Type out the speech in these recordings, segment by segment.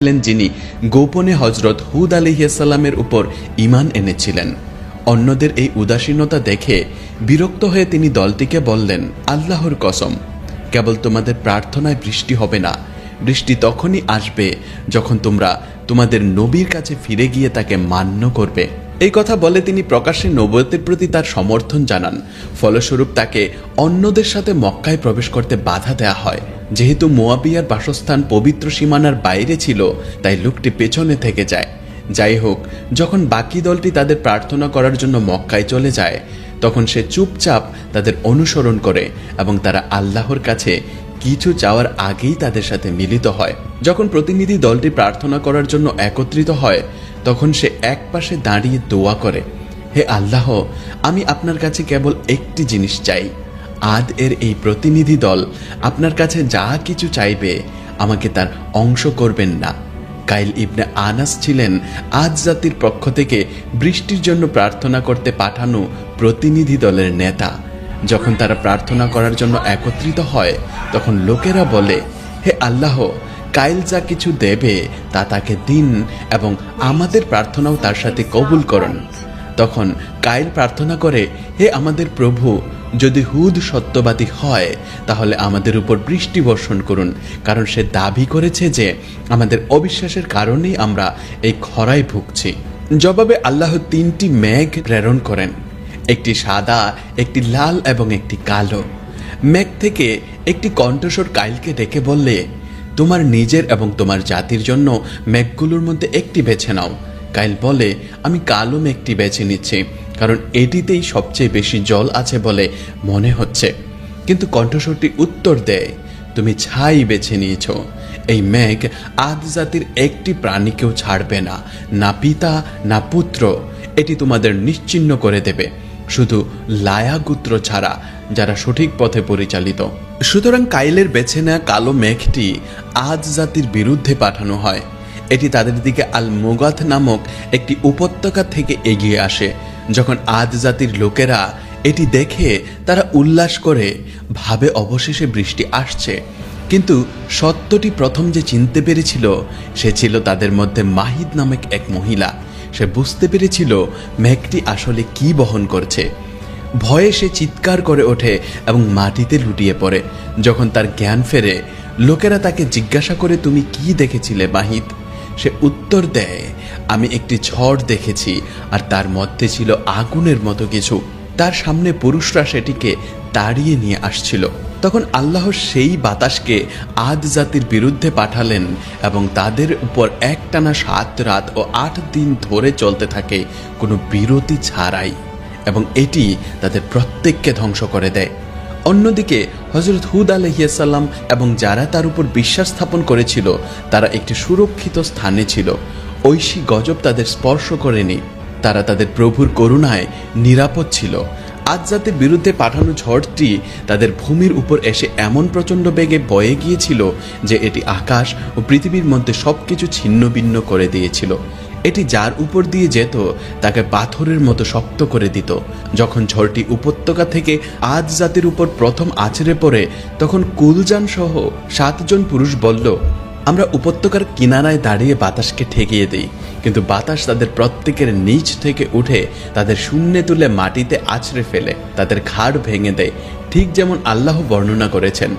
যিনি গোপনে হযরত হুদ আলাইহিস সালামের উপর ঈমান এনেছিলেন। অন্যদের এই উদাসীনতা দেখে বিরক্ত হয়ে তিনি দলটিকে বললেন, আল্লাহর কসম, কেবল তোমাদের প্রার্থনায় বৃষ্টি হবে না, বৃষ্টি তখনই আসবে যখন তোমরা তোমাদের নবীর কাছে ফিরে গিয়ে তাকে মান্য করবে। এই কথা বলে তিনি প্রকাশ্যে নবুয়তের প্রতি তার সমর্থন জানান। ফলস্বরূপ তাকে অন্যদের সাথে মক্কায় প্রবেশ করতে বাধা দেয়া হয়। যেহেতু মুয়াবিয়ার বাসস্থান পবিত্র সীমানার বাইরে ছিল, তাই লোকটি পেছনে থেকে যায়। যাই হোক, যখন বাকি দলটি তাদের প্রার্থনা করার জন্য মক্কায় চলে যায়, তখন সে চুপচাপ তাদের অনুসরণ করে এবং তারা আল্লাহর কাছে কিছু চাওয়ার আগেই তাদের সাথে মিলিত হয়। যখন প্রতিনিধি দলটি প্রার্থনা করার জন্য একত্রিত হয়, তখন সে একপাশে দাঁড়িয়ে দোয়া করে, হে আল্লাহ, আমি আপনার কাছে কেবল একটি জিনিস চাই। আদ এর এই প্রতিনিধি দল আপনার কাছে যা কিছু চাইবে আমাকে তার অংশ করবেন না। কাইল ইবনে আনাস ছিলেন আদ জাতির পক্ষ থেকে বৃষ্টির জন্য প্রার্থনা করতে পাঠানো প্রতিনিধি দলের নেতা। যখন তারা প্রার্থনা করার জন্য একত্রিত হয়, তখন লোকেরা বলে, হে আল্লাহ, কাইল যা কিছু দেবে তা তাকে দিন এবং আমাদের প্রার্থনাও তার সাথে কবুল করুন। তখন কাইল প্রার্থনা করে, হে আমাদের প্রভু, যদি হুদ সত্যবাদী হয় তাহলে আমাদের উপর বৃষ্টি বর্ষণ করুন, কারণ সে দাবি করেছে যে আমাদের অবিশ্বাসের কারণেই আমরা এই খরায় ভুগছি। জবাবে আল্লাহ 3টি মেঘ প্রেরণ করেন, একটি সাদা, একটি লাল এবং একটি কালো। মেঘ থেকে একটি কণ্ঠস্বর কাইলকে ডেকে বললে, তোমার নিজের এবং তোমার জাতির জন্য মেঘগুলোর মধ্যে একটি বেছে নাও। কাইল বলে, আমি কালো মেঘটি বেছে নিচ্ছি, কারণ এটিতেই সবচেয়ে বেশি জল আছে বলে মনে হচ্ছে। কিন্তু কণ্ঠস্বরটি উত্তর দেয়, তুমি ছাই বেছে নিয়েছ। এই মেঘ আদ জাতির একটি প্রাণীকেও ছাড়বে না, না পিতা না পুত্র। এটি তোমাদের নিশ্চিহ্ন করে দেবে, শুধু লায়াগুত্র ছাড়া, যারা সঠিক পথে পরিচালিত। সুতরাং কাইলের বেছে নেওয়া কালো মেঘটি আদ জাতির বিরুদ্ধে পাঠানো হয়। এটি তাদের দিকে আল মুগাথ নামক একটি উপত্যকা থেকে এগিয়ে আসে। যখন আদ জাতির লোকেরা এটি দেখে তারা উল্লাস করে, ভাবে অবশেষে বৃষ্টি আসছে। কিন্তু সত্যটি প্রথম যে চিনতে পেরেছিল সে ছিল তাদের মধ্যে মাহিদ নামক এক মহিলা। সে বুঝতে পেরেছিল মেঘটি আসলে কি বহন করছে। ভয়ে সে চিৎকার করে ওঠে এবং মাটিতে লুটিয়ে পড়ে। যখন তার জ্ঞান ফেরে, লোকেরা তাকে জিজ্ঞাসা করে, তুমি কি দেখেছিলে মাহিদ? সে উত্তর দেয়, আমি একটি ঝড় দেখেছি আর তার মধ্যে ছিল আগুনের মতো কিছু। তার সামনে পুরুষরা সেটিকে তাড়িয়ে নিয়ে আসছিল। তখন আল্লাহ সেই বাতাসকে আদ জাতির বিরুদ্ধে পাঠালেন এবং তাদের উপর একটানা 7 রাত ও 8 দিন ধরে চলতে থাকে, কোনো বিরতি ছাড়াই, এবং এটি তাদের প্রত্যেককে ধ্বংস করে দেয়। অন্যদিকে হযরত হুদ আলাইহিস সালাম এবং যারা তার উপর বিশ্বাস স্থাপন করেছিল তারা একটি সুরক্ষিত স্থানে ছিল। ঐশী গজব তাদের স্পর্শ করেনি। তারা তাদের প্রভুর করুণায় নিরাপদ ছিল। আদ জাতির বিরুদ্ধে পাঠানো ঝড়টি তাদের ভূমির উপর এসে এমন প্রচণ্ড বেগে বয়ে গিয়েছিল যে এটি আকাশ ও পৃথিবীর মধ্যে সবকিছু ছিন্ন ভিন্ন করে দিয়েছিল। এটি যার উপর দিয়ে যেত তাকে পাথরের মতো শক্ত করে দিত। যখন ঝড়টি উপত্যকা থেকে আদ জাতির উপর প্রথম আছড়ে পড়ে, তখন কুলজান সহ 7 জন পুরুষ বলল, আমরা উপত্যকার কিনারায় দাঁড়িয়ে বাতাসকে ঠেকিয়ে দিই, কিন্তু বাতাস তাদের প্রত্যেকের নিচ থেকে উঠে তাদের শূন্যে তুলে মাটিতে আছড়ে ফেলে, তাদের ঘাড় ভেঙে দেয়, ঠিক যেমন আল্লাহ বর্ণনা করেছেন।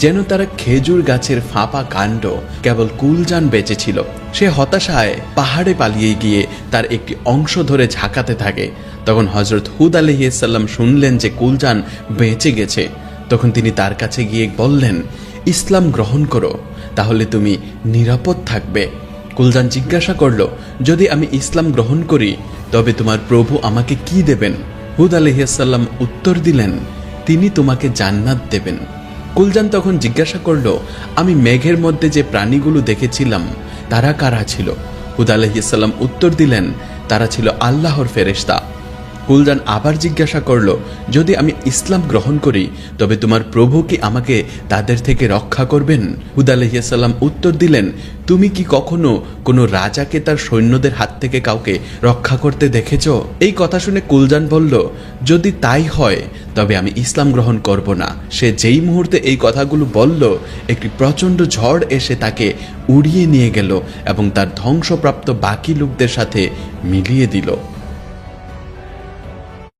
যেন তারা খেজুর গাছের ফাঁপা কাণ্ড। কেবল কুলজান বেঁচে ছিল। সে হতাশায় পাহাড়ে পালিয়ে গিয়ে তার একটি অংশ ধরে ঝাঁকাতে থাকে। তখন হযরত হুদ আলাইহিস সালাম শুনলেন যে কুলজান বেঁচে গেছে। তখন তিনি তার কাছে গিয়ে বললেন, ইসলাম গ্রহণ করো, তাহলে তুমি নিরাপদ থাকবে। কুলজান জিজ্ঞাসা করল, যদি আমি ইসলাম গ্রহণ করি তবে তোমার প্রভু আমাকে কি দেবেন? হুদ আলাইহিস সালাম উত্তর দিলেন, তিনি তোমাকে জান্নাত দেবেন। কুলজান তখন জিজ্ঞাসা করল, আমি মেঘের মধ্যে যে প্রাণীগুলো দেখেছিলাম তারা কারা ছিল? হুদ আলাইহিস সালাম উত্তর দিলেন, তারা ছিল আল্লাহর ফেরেশতা। কুলজান আবার জিজ্ঞাসা করল, যদি আমি ইসলাম গ্রহণ করি তবে তোমার প্রভু কি আমাকে তাদের থেকে রক্ষা করবেন? হুদ আলাইহিস সালাম উত্তর দিলেন, তুমি কি কখনো কোনো রাজাকে তার সৈন্যদের হাত থেকে কাউকে রক্ষা করতে দেখেছ? এই কথা শুনে কুলজান বলল, যদি তাই হয় তবে আমি ইসলাম গ্রহণ করব না। সে যেই মুহূর্তে এই কথাগুলো বলল, একটি প্রচণ্ড ঝড় এসে তাকে উড়িয়ে নিয়ে গেল এবং তার ধ্বংসপ্রাপ্ত বাকি লোকদের সাথে মিলিয়ে দিল।